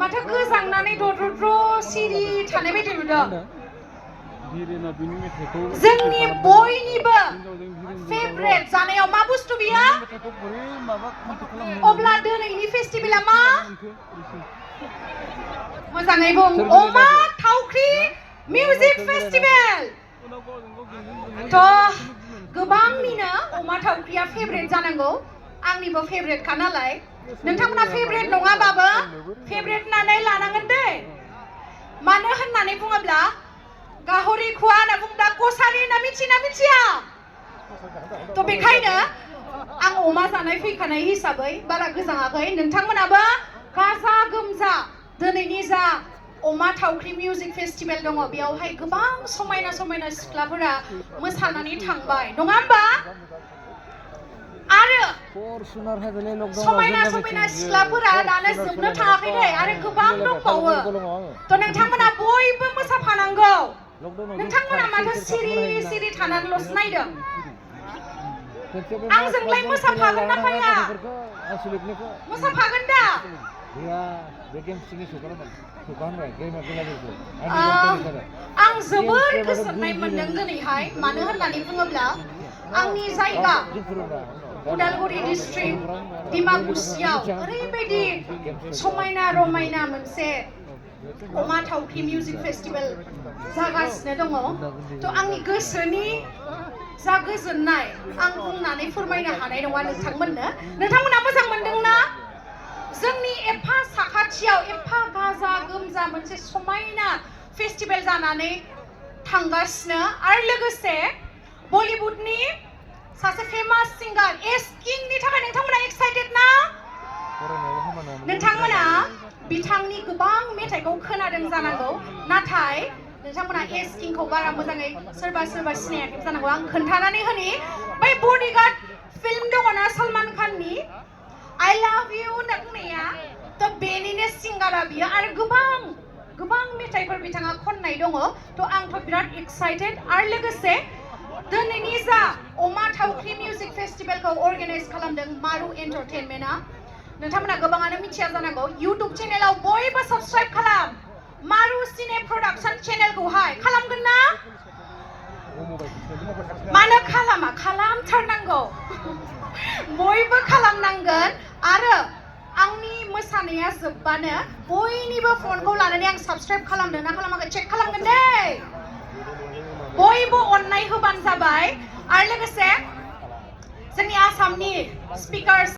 माथो गोजांनानै दद्रद्र सिरि थानाय बायदि नुदों जोंनि बयनिबो फेभरेट जानायाव मा बुस्थु बियो अब्ला दिनैनि फेस्टिभेला मा मोजाङै बुं अमा थावख्रि मिउजिक फेस्टिभेल थ' गोबांनिनो अमा थावख्रिया फेभरेट जानांगौ आंनिबो फेभरेटखा नालाय नोंथांमोना फेभरेट नङाबाबो फेभरेट होननानै लानांगोन दै मानो होननानै बुङोब्ला गाहरि खुवा होनना बुंब्ला कसारि होनना मिथिना मिथिया थ' बेखायनो आं अमा जानाय फैखानाय हिसाबै बारा गोजाङाखै नोंथांमोनाबो गाजा गोमजा दिनैनि जा अमा थावख्रि मिउजिक फेस्टिभेल दङ बेयावहाय गोबां समायना समायना सिख्लाफोरा मोसानानै थांबाय नङा होमबा आरो समायना समायना सिख्लाफोरा दानो जोबनो थाङाखै दै आरो गोबां दंबावो थ' नोंथांमोना बयबो मोसाफानांगौ नोंथांमोना माथो सिरि सिरि थानानैल'सो नायदों आंजोंलाय मोसाफागोन ना फाया मोसाफागोन दा आं जोबोर गोजोननाय मोनदों दिनैहाय मानो होननानै बुङोब्ला आंनि जायगा उदालगुरि डिस्ट्रिक्ट डिमाकुसियाव ओरैबायदि समायना रमायना मोनसे अमा थावख्रि मिउजिक फेस्टिभेल जागासिनो दङ थ' आंनि गोसोनि जा गोजोननाय आं बुंनानै फोरमायनो हानाय नङा नोंथांमोना मोजां मोनदोंना जोंनि एफा साखाथियाव एफा गाजा गोमजा मोनसे समायना फेस्टिभेल जानानै थांगासिनो आरो लोगोसे बलिउडनि सासे फेमास सिंगार एस किंनि थाखाय नोंथांमोना एक्साइटेड ना नोंथांमोना बिथांनि गोबां मेथाइखौ खोनादों जानांगौ नाथाय नोंथांमोना एस किंखौ बारा मोजाङै सोरबा सोरबा सिनायाखै जानांगौ आं खोन्थानानै होनि बै बडिगार्ड फिल्म दङना सलमान खाननि I love you होनना बुंनाया थ' बेनिनो सिंगारा बियो आरो गोबां मेथाइफोर बिथाङा खननाय दङ थ' आंथ' बिराद एक्साइटेड आरो लोगोसे दिनैनि जा अमा थावख्रि मिउजिक फेस्टिभेलखौ अर्गानाइज खालामदों मारु एन्टारटेनमेन्टआ नोंथांमोना गोबाङानो मिथिया जानांगौ इउटुब चेनेलाव बयबो साबस्क्राइब खालाम मारु सिने प्रडाक्शन चेनेलखौहाय खालामगोन ना मानो खालामा खालामथारनांगौ बयबो खालामनांगोन आरो आंनि मोसानाया जोबबानो बयनिबो फनखौ लानानै आं साबस्क्राइब खालामदों ना खालामाखै चेक खालामगोन दै बयबो अननाय होबानो जाबाय आरो लोगोसे जोंनि आसामनि स्पिकार